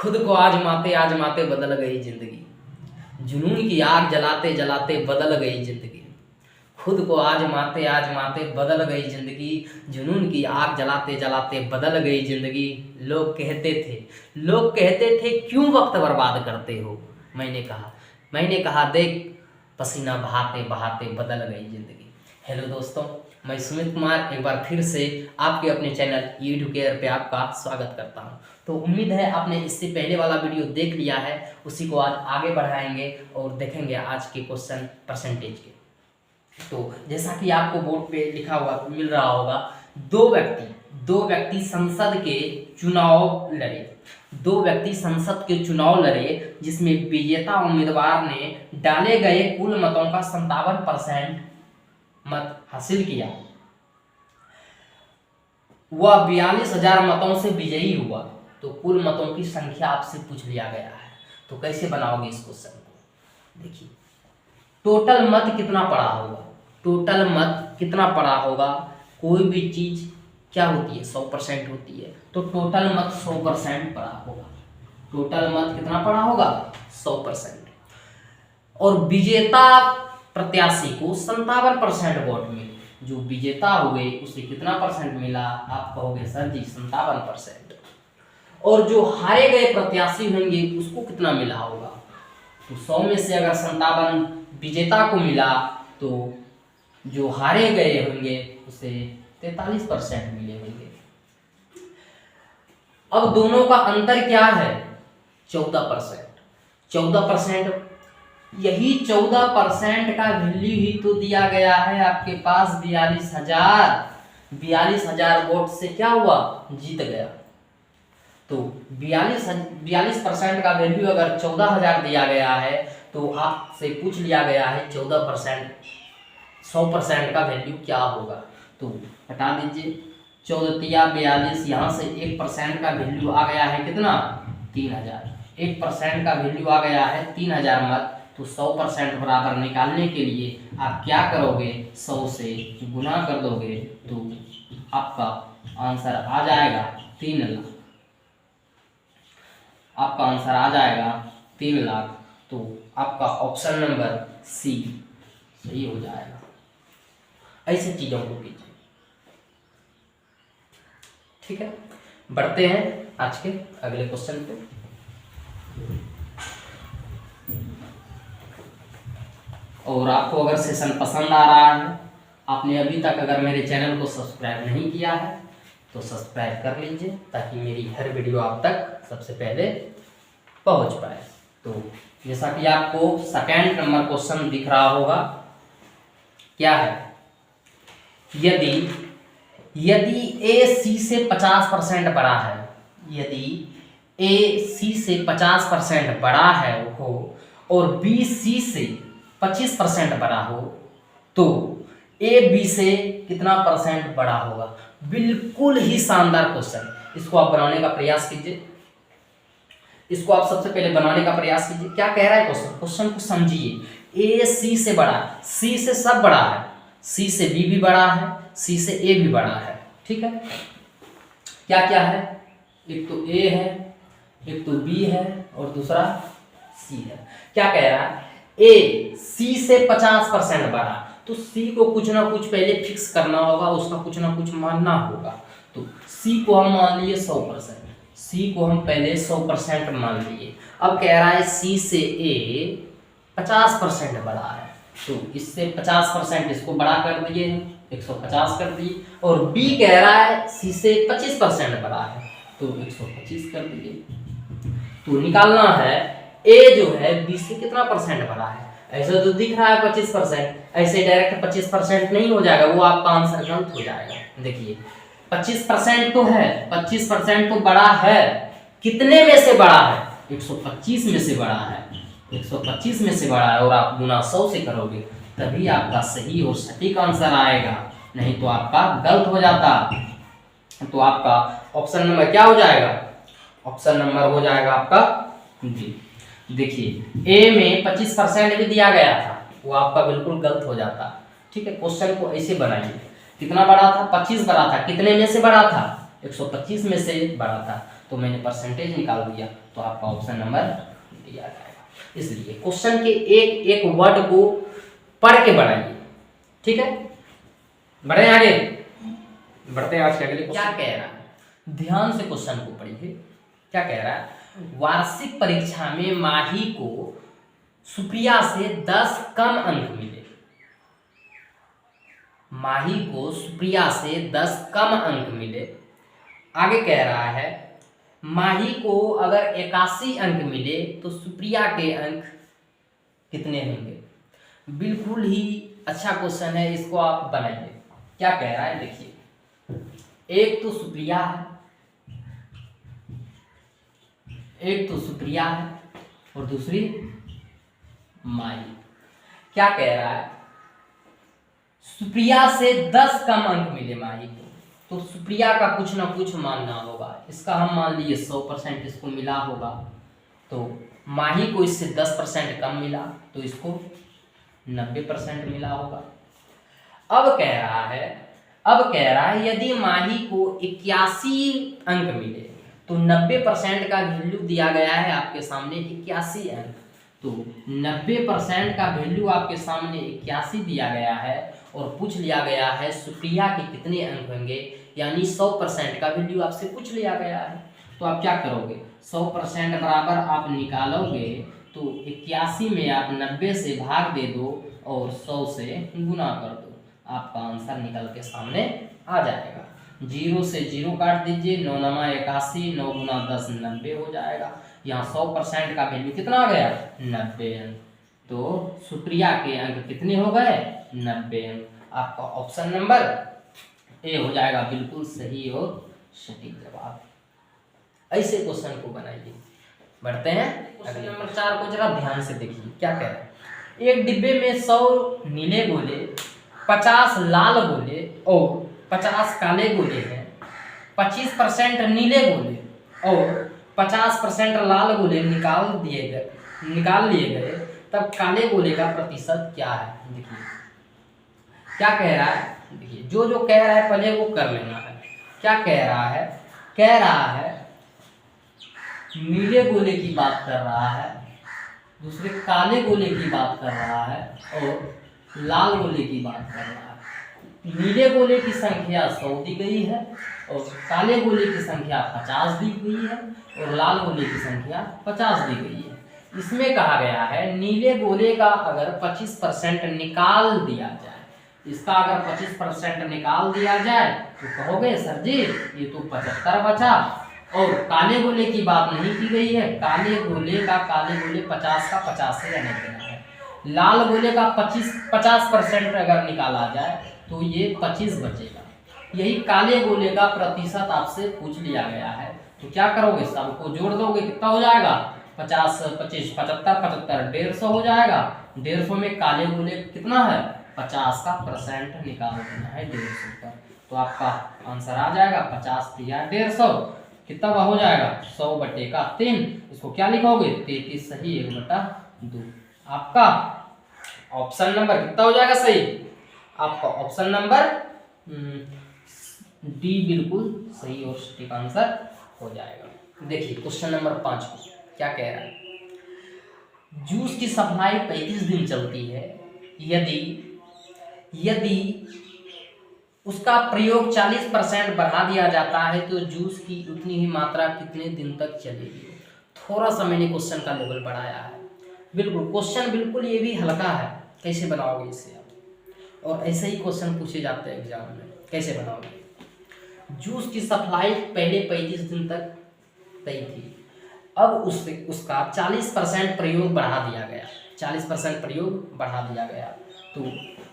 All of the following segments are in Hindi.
खुद को आजमाते आजमाते बदल गई जिंदगी। जुनून की आग जलाते जलाते बदल गई जिंदगी। खुद को आजमाते आजमाते बदल गई जिंदगी। जुनून की आग जलाते जलाते बदल गई जिंदगी। लोग कहते थे क्यों वक्त बर्बाद करते हो। मैंने कहा देख, पसीना बहाते बहाते बदल गई जिंदगी। हेलो दोस्तों, मैं सुमित कुमार एक बार फिर से आपके अपने चैनल एडुकेयर पे आपका स्वागत करता हूं। तो उम्मीद है आपने इससे पहले वाला वीडियो देख लिया है, उसी को आज आगे बढ़ाएंगे और देखेंगे आज के क्वेश्चन परसेंटेज के। तो जैसा कि आपको बोर्ड पे लिखा हुआ मिल रहा होगा, दो व्यक्ति संसद के चुनाव लड़े। दो व्यक्ति संसद के चुनाव लड़े जिसमें विजेता उम्मीदवार ने डाले गए कुल मतों का 57% मत हासिल किया। वह 42,000 मतों से विजयी हुआ। तो कुल मतों की संख्या आपसे पूछ लिया गया है, तो कैसे बनाओगे इस क्वेश्चन को। देखिए, टोटल मत कितना पड़ा होगा। टोटल मत कितना पड़ा होगा, कोई भी चीज क्या होती है 100% होती है, तो टोटल मत 100% पड़ा होगा। टोटल मत कितना पड़ा होगा 100%। और विजेता प्रत्याशी को 57% वोट मिले। जो विजेता हुए उसे कितना परसेंट मिला, आप कहोगे सर जी 57%। और जो हारे गए प्रत्याशी होंगे उसको कितना मिला होगा, तो 100 में से अगर 57 विजेता को मिला तो जो हारे गए होंगे उसे 43% मिले होंगे। अब दोनों का अंतर क्या है, 14%। 14%, यही 14% का वैल्यू ही तो दिया गया है आपके पास 42,000 वोट से क्या हुआ, जीत गया। तो 42% का वैल्यू अगर 14,000 दिया गया है तो आपसे पूछ लिया गया है 14%, 100% का वैल्यू क्या होगा। तो हटा दीजिए, 14 42, यहाँ से 1% का वैल्यू आ गया है कितना, 3,000। 1% का वैल्यू आ गया है 3,000 मत। तो 100% बराबर निकालने के लिए आप क्या करोगे, 100 से गुना कर दोगे तो आपका आंसर आ जाएगा 3 लाख। आपका आंसर आ जाएगा 3 लाख। तो आपका ऑप्शन नंबर सी सही हो जाएगा। ऐसे चीजों को कीजिए, ठीक है। बढ़ते हैं आज के अगले क्वेश्चन पे। और आपको अगर सेशन पसंद आ रहा है, आपने अभी तक अगर मेरे चैनल को सब्सक्राइब नहीं किया है तो सब्सक्राइब कर लीजिए, ताकि मेरी हर वीडियो आप तक सबसे पहले पहुंच पाए। तो जैसा कि आपको सेकंड नंबर क्वेश्चन दिख रहा होगा, क्या है, यदि ए सी से 50% बड़ा है, यदि ए सी से 50% बड़ा है हो और बी सी से 25% बड़ा हो, तो ए बी से कितना परसेंट बड़ा होगा। बिल्कुल ही शानदार क्वेश्चन। इसको आप बनाने का प्रयास कीजिए। इसको आप सबसे पहले बनाने का प्रयास कीजिए। क्या कह रहा है क्वेश्चन को समझिए। ए सी से बड़ा, सी से सब बड़ा है, सी से बी भी बड़ा है, सी से ए भी बड़ा है, ठीक है। क्या क्या है, एक तो ए है, एक तो बी है और दूसरा सी है। क्या कह रहा है, ए सी से 50% बड़ा, तो सी को कुछ ना कुछ पहले फिक्स करना होगा, उसका कुछ ना कुछ मानना होगा। तो सी को हम मान लिए 100%, सी को हम पहले 100% मान लिए। अब कह रहा है सी से ए 50% बड़ा है, तो इससे 50% इसको बड़ा कर दिए, 150 कर दिए। और बी कह रहा है सी से 25% बड़ा है, तो 125 कर दिए। तो निकालना है ए जो है बी से कितना परसेंट बड़ा है। ऐसा तो दिख रहा है 25%, ऐसे डायरेक्ट 25% नहीं हो जाएगा, वो आपका आंसर गलत हो जाएगा। देखिए 25% तो है, 25% तो बड़ा है, कितने में से बड़ा है, 125 में से बड़ा है, 125 में से बड़ा है। और आप गुना 100 से करोगे तभी आपका सही और सटीक आंसर आएगा, नहीं तो आपका गलत हो जाता। तो आपका ऑप्शन नंबर क्या हो जाएगा, ऑप्शन नंबर हो जाएगा आपका डी। देखिए ए में 25% भी दिया गया था, वो आपका बिल्कुल गलत हो जाता, ठीक है। क्वेश्चन को ऐसे बनाइए, कितना बड़ा था, 25 बड़ा था, कितने में से बड़ा था, 125 में से बड़ा था। तो मैंने परसेंटेज निकाल दिया, तो आपका ऑप्शन नंबर दिया जाएगा। इसलिए क्वेश्चन के एक एक वर्ड को पढ़ के बढ़ाइए, ठीक है। बढ़े आगे, बढ़ते हैं आज के अगले। क्या कह रहा है, ध्यान से क्वेश्चन को पढ़िए। क्या कह रहा है, वार्षिक परीक्षा में माही को सुप्रिया से 10 कम अंक मिले। माही को सुप्रिया से 10 कम अंक मिले। आगे कह रहा है माही को अगर 81 अंक मिले तो सुप्रिया के अंक कितने होंगे। बिल्कुल ही अच्छा क्वेश्चन है, इसको आप बनाइए। क्या कह रहा है देखिए, एक तो सुप्रिया है, एक तो सुप्रिया है और दूसरी माही। क्या कह रहा है, सुप्रिया से 10 कम अंक मिले माही को, तो सुप्रिया का कुछ ना कुछ मानना होगा। इसका हम मान लिए 100% इसको मिला होगा, तो माही को इससे 10% कम मिला तो इसको 90% मिला होगा। अब कह रहा है यदि माही को 81 अंक मिले तो 90% का वैल्यू दिया गया है आपके सामने 81 अंक, तो 90% का वैल्यू आपके सामने 81 दिया गया है और पूछ लिया गया है सुप्रिया के कितने अंक होंगे, यानी 100% का वैल्यू आपसे पूछ लिया गया है। तो आप क्या करोगे, 100% बराबर आप निकालोगे तो 81 में आप 90 से भाग दे दो और 100 से गुना कर दो, आपका आंसर निकल के सामने आ जाएगा। 0 से 0 काट दीजिए, 9 नमा 81, 9 गुना 10 90 हो जाएगा। यहाँ 100% का वैल्यू कितना आ गया, 90 अंक। तो सुप्रिया के अंक कितने हो गए, 90 अंक। आपका ऑप्शन नंबर ए हो जाएगा बिल्कुल सही और सटीक जवाब। ऐसे क्वेश्चन को बनाइए। बढ़ते हैं क्वेश्चन नंबर 4 को, जरा ध्यान से देखिए। क्या कह रहा है, एक डिब्बे में 100 नीले गोले, 50 लाल गोले और 50 काले गोले हैं। 25% नीले गोले और 50% लाल गोले निकाल लिए गए, तब काले गोले का प्रतिशत क्या है। देखिए क्या कह रहा है, देखिए जो कह रहा है पहले वो कर लेना है। क्या कह रहा है नीले गोले की बात कर रहा है, दूसरे काले गोले की बात कर रहा है और लाल गोले की बात कर रहा है। नीले गोले की संख्या 100 दी गई है और काले गोले की संख्या 50 दी गई है और लाल गोले की संख्या 50 दी गई है। इसमें कहा गया है नीले गोले का अगर 25% निकाल दिया जाए, इसका अगर 25% निकाल दिया जाए तो कहोगे सर जी ये तो 75 बचा। और काले गोले की बात नहीं की गई है, काले गोले 50 का 50 से रहने देना है। लाल गोले का 50% अगर निकाला जाए तो ये 25 बचेगा। यही काले गोले का प्रतिशत आपसे पूछ लिया गया है, तो क्या करोगे, सबको जोड़ दोगे, कितना हो जाएगा, 50 25 75 75 150 हो जाएगा। 150 में काले गोले कितना है, 50 का % निकाल देना है 150 का, तो आपका आंसर आ जाएगा 50 या 150 कितना हो जाएगा, 100/3। इसको क्या लिखोगे, 33 सही 1/2। आपका ऑप्शन नंबर कितना हो जाएगा सही, आपका ऑप्शन नंबर डी बिल्कुल सही और सटीक आंसर हो जाएगा। देखिए क्वेश्चन नंबर 5 को क्या कह रहा है, जूस की सप्लाई 35 दिन चलती है, यदि उसका प्रयोग 40% बढ़ा दिया जाता है तो जूस की उतनी ही मात्रा कितने दिन तक चलेगी। थोड़ा सा मैंने क्वेश्चन का लेवल बढ़ाया है। बिल्कुल क्वेश्चन बिल्कुल ये भी हल्का है, कैसे बनाओगे इसे आप, और ऐसे ही क्वेश्चन पूछे जाते हैं एग्जाम में, कैसे बनाओगे। जूस की सप्लाई पहले 35 दिन तक तय थी, अब उसका 40% प्रयोग बढ़ा दिया गया, 40% प्रयोग बढ़ा दिया गया, तो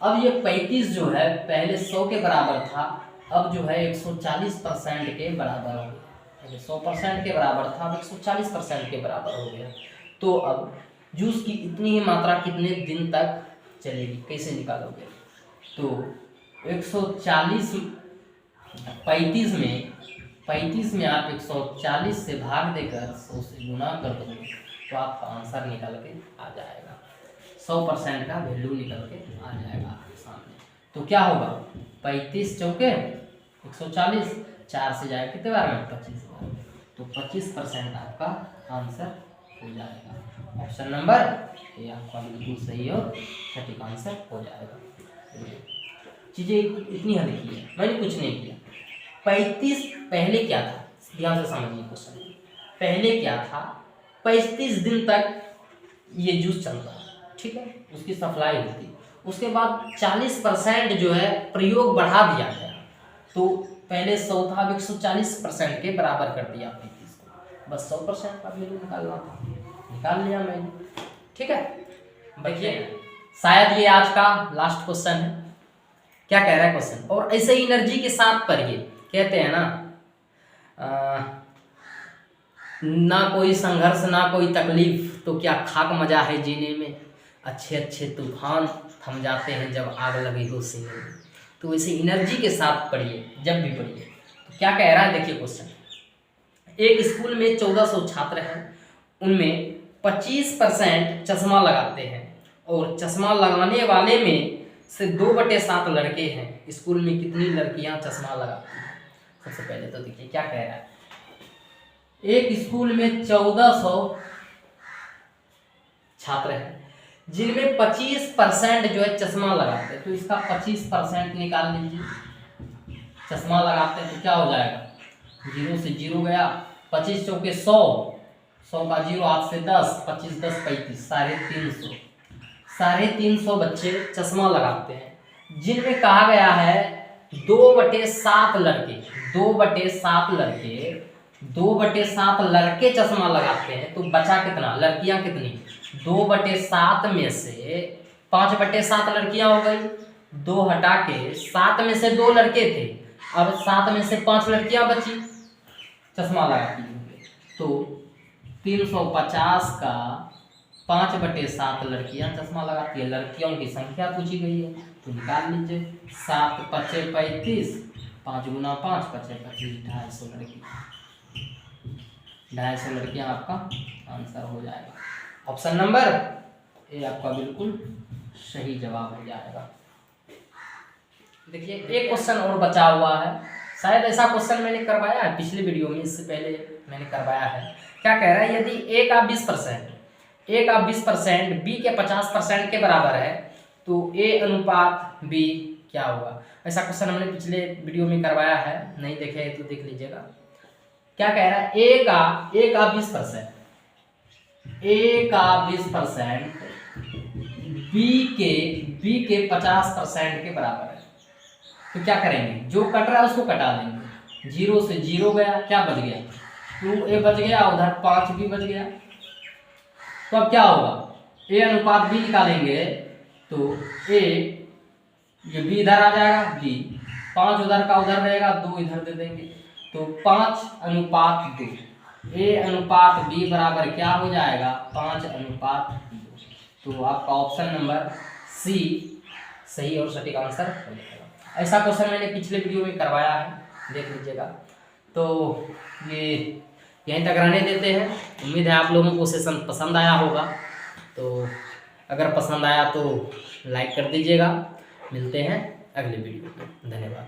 अब ये 35 जो है पहले 100 के बराबर था, अब जो है 140% के बराबर हो गया। पहले 100% के बराबर था, अब 140% के बराबर हो गया। तो अब जूस की इतनी ही मात्रा कितने दिन तक चलेगी, कैसे निकालोगे, तो 140 35 में आप 140 से भाग देकर 100 से गुना कर दोगे तो आपका आंसर निकल के आ जाएगा, 100% का वैल्यू निकल के आ जाएगा आपके सामने। तो क्या होगा, 35 चौके 140, 4 से जाए कितने बार में, 25 बार। तो 25% आपका आंसर हो जाएगा। ऑप्शन नंबर ए आपका बिल्कुल सही और सटीक आंसर हो जाएगा। चीज़ें इतनी हद की है, मैंने कुछ नहीं किया। 35 पहले क्या था, ध्यान से समझिए क्वेश्चन। पहले क्या था, 35 दिन तक ये जूस चलता है, ठीक है, उसकी सप्लाई होती। उसके बाद 40% जो है प्रयोग बढ़ा दिया गया, तो पहले 100 था, अब 140% के बराबर कर दिया 35 को। बस 100% का वैल्यू निकालना था, निकाल लिया मैंने, ठीक है। देखिए शायद ये आज का लास्ट क्वेश्चन है। क्या कह रहा है क्वेश्चन, और ऐसे ही एनर्जी के साथ पढ़िए। कहते हैं ना कोई संघर्ष ना कोई तकलीफ, तो क्या खाक मजा है जीने में, अच्छे अच्छे तूफान थम जाते हैं जब आग लगी हो सीने में। तो इसे एनर्जी के साथ पढ़िए जब भी पढ़िए। तो क्या कह रहा है, देखिए क्वेश्चन। एक स्कूल में 1400 छात्र हैं, उनमें 25% चश्मा लगाते हैं, और चश्मा लगाने वाले में से 2/7 लड़के हैं। स्कूल में कितनी लड़कियां चश्मा लगाती हैं? सबसे पहले तो देखिए क्या कह रहा है। एक स्कूल में 1400 छात्र हैं, जिनमें 25% जो है चश्मा लगाते हैं, तो इसका 25% निकाल लीजिए। चश्मा लगाते हैं तो क्या हो जाएगा, 0 से 0 गया, 25 चौके 100, 100 का 0 हाथ से 10, 25 10 35, 350, 350 बच्चे चश्मा लगाते हैं, जिनमें कहा गया है 2/7 लड़के, 2/7 लड़के, 2/7 लड़के चश्मा लगाते हैं। तो बचा कितना, लड़कियां कितनी, 2/7 में से 5/7 लड़कियां हो गई, 2 हटा के 7 में से 2 लड़के थे, अब 7 में से 5 लड़कियां बची चश्मा लगाती होंगे। तो 350 का 5/7 लड़कियां चश्मा लगाती है। लड़कियों की संख्या पूछी गई है, तो निकाल लीजिए। 7 5 35, 5 गुना 5 5 25, 250 लड़की, 250 लड़कियां आपका आंसर हो जाएगा। ऑप्शन नंबर ए आपका बिल्कुल सही जवाब हो जाएगा। देखिए एक क्वेश्चन और बचा हुआ है, शायद ऐसा क्वेश्चन मैंने करवाया है पिछले वीडियो में, इससे पहले मैंने करवाया है। क्या कह रहा है, यदि ए का 20% बी के 50% के बराबर है, तो ए अनुपात बी क्या होगा। ऐसा क्वेश्चन हमने पिछले वीडियो में करवाया है, नहीं देखे तो देख लीजिएगा। क्या कह रहा है, ए का 20%, ए का 20% बी के 50% के बराबर है। तो क्या करेंगे, जो कट रहा है उसको कटा देंगे। 0 से 0 गया, क्या बच गया, 2a बच गया, उधर 5 भी बच गया। तो अब क्या होगा, ए अनुपात बी निकालेंगे, तो ए ये बी इधर आ जाएगा, बी 5 उधर का उधर रहेगा, 2 इधर दे देंगे, तो 5:2। ए अनुपात बी बराबर क्या हो जाएगा, 5:2। तो आपका ऑप्शन नंबर सी सही और सटीक आंसर हो जाएगा। ऐसा क्वेश्चन मैंने पिछले वीडियो में करवाया है, देख लीजिएगा। तो ये यहीं तक रहने देते हैं। उम्मीद है आप लोगों को सेशन पसंद आया होगा। तो अगर पसंद आया तो लाइक कर दीजिएगा। मिलते हैं अगले वीडियो में, धन्यवाद।